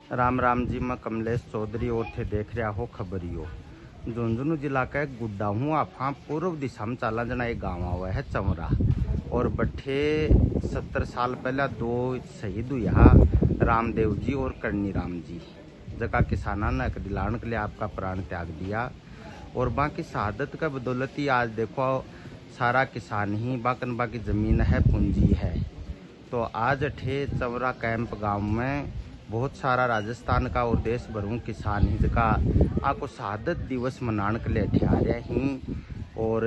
राम राम जी, मैं कमलेश चौधरी और थे देख रहा हो खबरियो। झुंझुनू जिला का एक गुड्डा हूँ। आप पूर्व दिशा में चला जना एक गाँव हुआ है चमरा, और बट्ठे 70 साल पहले दो शहीद हुआ, रामदेव जी और करनी राम जी, जगह किसाना ने एक दिलाने के लिए आपका प्राण त्याग दिया। और बाकी शहादत का बदौलत ही आज देखो सारा किसान ही बाकन बाकी जमीन है, पूंजी है। तो आज अठे चमरा कैंप गांव में बहुत सारा राजस्थान का और देश भर किसान ही का आपको शहादत दिवस मनाने के लिए अठे आ रहे ही, और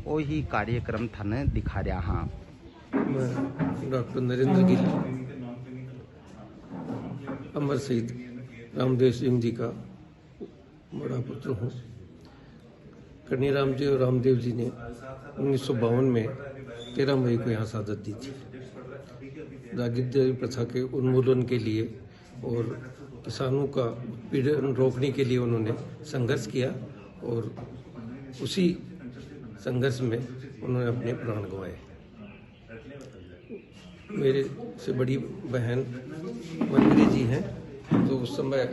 वही कार्यक्रम थाने दिखा रहा हाँ। मैं डॉक्टर नरेंद्र गिल, अमर शहीद रामदेव सिंह जी का बड़ा पुत्र हूँ। करनी राम जी और रामदेव जी ने 1952 में 13 मई को यहाँ शहादत दी थी। जागीरदारी प्रथा के उन्मूलन के लिए और किसानों का पीड़न रोकने के लिए उन्होंने संघर्ष किया, और उसी संघर्ष में उन्होंने अपने प्राण गंवाए। मेरे से बड़ी बहन मनगिरी जी हैं, तो उस समय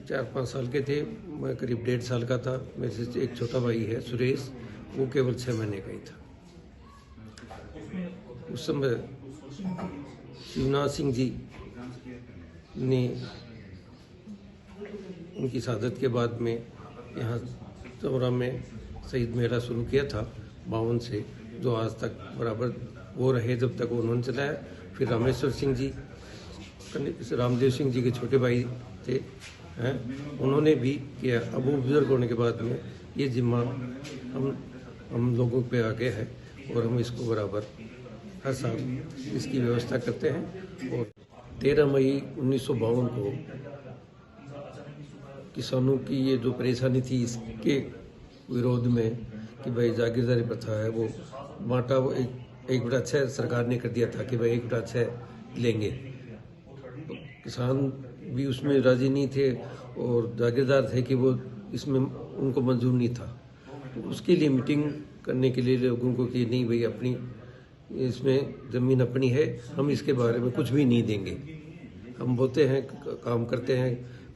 4-5 साल के थे, मैं करीब 1.5 साल का था। मेरे से एक छोटा भाई है सुरेश, वो केवल 6 महीने का ही था। उस समय शिवनाथ सिंह जी ने उनकी शहादत के बाद में यहाँ चमरा में शहीद मेला शुरू किया था 52 से, जो आज तक बराबर वो रहे जब तक उन्होंने चलाया। फिर रामेश्वर सिंह जी, रामदेव सिंह जी के छोटे भाई थे हैं, उन्होंने भी किया। अब वो बुजुर्ग होने के बाद में ये जिम्मा हम लोगों पे आ गया है, और हम इसको बराबर हर साल इसकी व्यवस्था करते हैं। और 13 मई 1952 को किसानों की ये जो परेशानी थी, इसके विरोध में कि भाई जागीरदारी प्रथा है वो बांटा, वो 1/6 सरकार ने कर दिया था कि भाई 1/6 लेंगे। तो किसान भी उसमें राजी नहीं थे, और जागीरदार थे कि वो इसमें उनको मंजूर नहीं था। तो उसके लिए मीटिंग करने के लिए लोगों को कि नहीं भाई, अपनी इसमें ज़मीन अपनी है, हम इसके बारे में कुछ भी नहीं देंगे। हम बोलते हैं, काम करते हैं,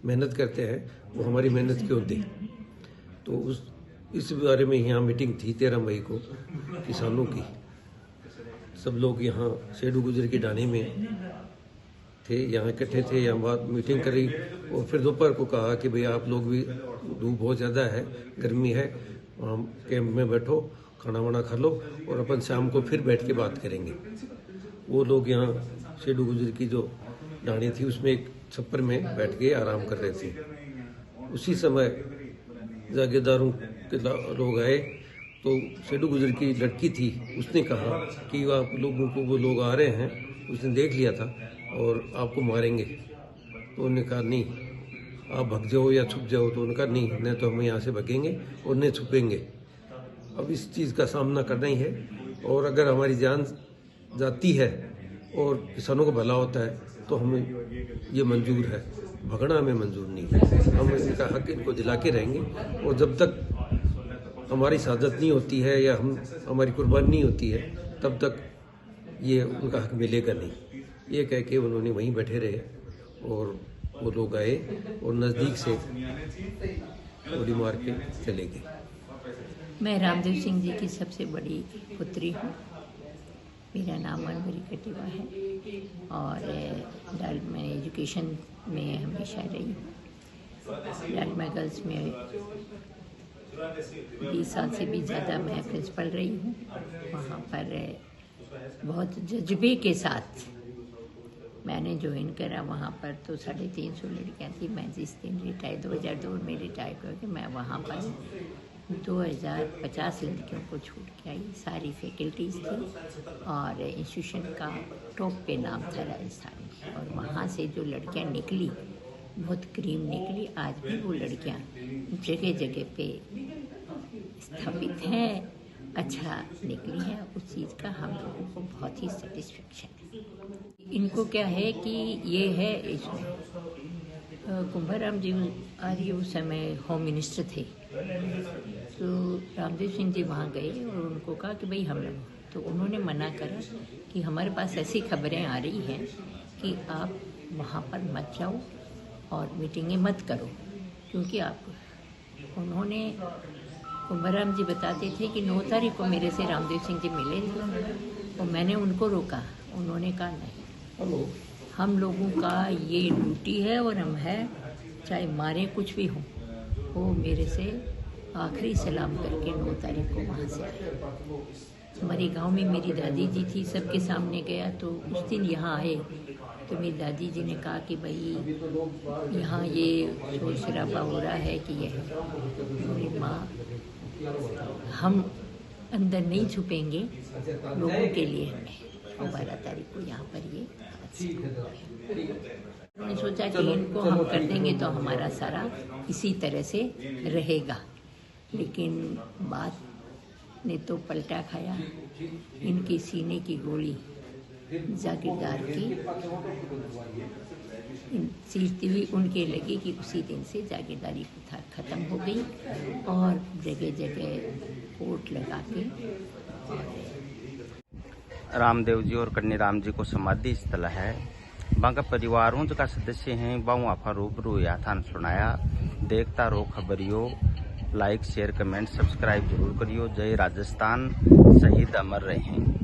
मेहनत करते हैं, वो हमारी मेहनत क्यों दें। तो इस बारे में यहाँ मीटिंग थी 13 मई को किसानों की। सब लोग यहाँ सेडू गुजर की डाणी में थे, यहाँ इकट्ठे थे, यहाँ बात मीटिंग करी। और फिर दोपहर को कहा कि भाई आप लोग भी, धूप बहुत ज़्यादा है, गर्मी है, कैंप में बैठो, खाना वाना खा लो, और अपन शाम को फिर बैठ के बात करेंगे। वो लोग यहाँ सेडू गुजर की जो डाणी थी उसमें एक छप्पर में बैठ के आराम कर रहे थे। उसी समय जागीरदारों के लोग आए, तो सेडू गुजर की लड़की थी, उसने कहा कि आप लोगों को, वो लोग आ रहे हैं, उसने देख लिया था और आपको मारेंगे। तो उन्होंने कहा नहीं, आप भग जाओ या छुप जाओ। तो उन्होंने कहा नहीं तो हम यहाँ से भगेंगे और नहीं छुपेंगे। अब इस चीज़ का सामना करना ही है, और अगर हमारी जान जाती है और किसानों को भला होता है तो हमें ये मंजूर है, भगना हमें मंजूर नहीं है। हम इनका हक इनको दिला के रहेंगे, और जब तक हमारी शहादत नहीं होती है या हमारी कुर्बानी नहीं होती है, तब तक ये उनका हक मिलेगा नहीं। ये कह के उन्होंने वहीं बैठे रहे, और वो लोग आए और नज़दीक से गोली मार के चले गए। मैं रामदेव सिंह जी की सबसे बड़ी पुत्री हूँ। मेरा नाम मनोहरी कटिवा है, और मैं एजुकेशन में हमेशा रही हूँ। डालमा गर्ल्स में 20 साल से भी ज़्यादा मैं प्रिंसिपल रही हूँ। वहाँ पर बहुत जज्बे के साथ मैंने ज्वाइन करा। वहाँ पर तो 350 लड़कियाँ थी। मैं जिस दिन 2002 में रिटायर करके मैं वहाँ पर 2050 लड़कियों को छूट के आई। सारी फैकल्टीज़ थी, और इंस्टीट्यूशन का टॉप पे नाम था राजस्थान। और वहाँ से जो लड़कियाँ निकली, बहुत क्रीम निकली। आज भी वो लड़कियाँ जगह जगह पे स्थापित हैं, अच्छा निकली है। उस चीज़ का हम लोगों को बहुत ही सेटिस्फेक्शन है। इनको क्या है कि ये है, इसमें कुंभाराम जी आर्य उस समय होम मिनिस्टर थे, तो रामदेव सिंह जी वहाँ गए और उनको कहा कि भाई हम लोग, तो उन्होंने मना करा कि हमारे पास ऐसी खबरें आ रही हैं कि आप वहाँ पर मत जाओ और मीटिंगें मत करो, क्योंकि आप उन्होंने कुंभराम जी बताते थे कि 9 तारीख को मेरे से रामदेव सिंह जी मिले थे, और मैंने उनको रोका। उन्होंने कहा नहीं, हम लोगों का ये ड्यूटी है और हम है, चाहे मारे कुछ भी हो। वो मेरे से आखिरी सलाम करके 9 तारीख को वहाँ से आए। हमारे गांव में मेरी दादी जी थी, सबके सामने गया तो उस दिन यहाँ आए तो मेरी दादी जी ने कहा कि भाई यहाँ ये शोर शराबा हो रहा है कि ये है। मेरी माँ, हम अंदर नहीं छुपेंगे, लोगों के लिए हमें 12 तारीख को यहाँ पर ये उन्होंने सोचा कि इनको हम कर देंगे तो हमारा सारा इसी तरह से रहेगा, लेकिन बात ने तो पलटा खाया। इनकी सीने की गोली जागीरदार की चीरती हुई उनके लगी कि उसी दिन से जागीरदारी प्रथा खत्म हो गई और जगह जगह कोर्ट लगा के रामदेव जी और कन्नीराम जी को समाधि स्थल है। वहाँ का परिवारों का सदस्य हैं, वहाँ आपा रूबरू या थान सुनाया। देखता रहो खबरियो, लाइक शेयर कमेंट सब्सक्राइब जरूर करियो। जय राजस्थान, शहीद अमर रहे।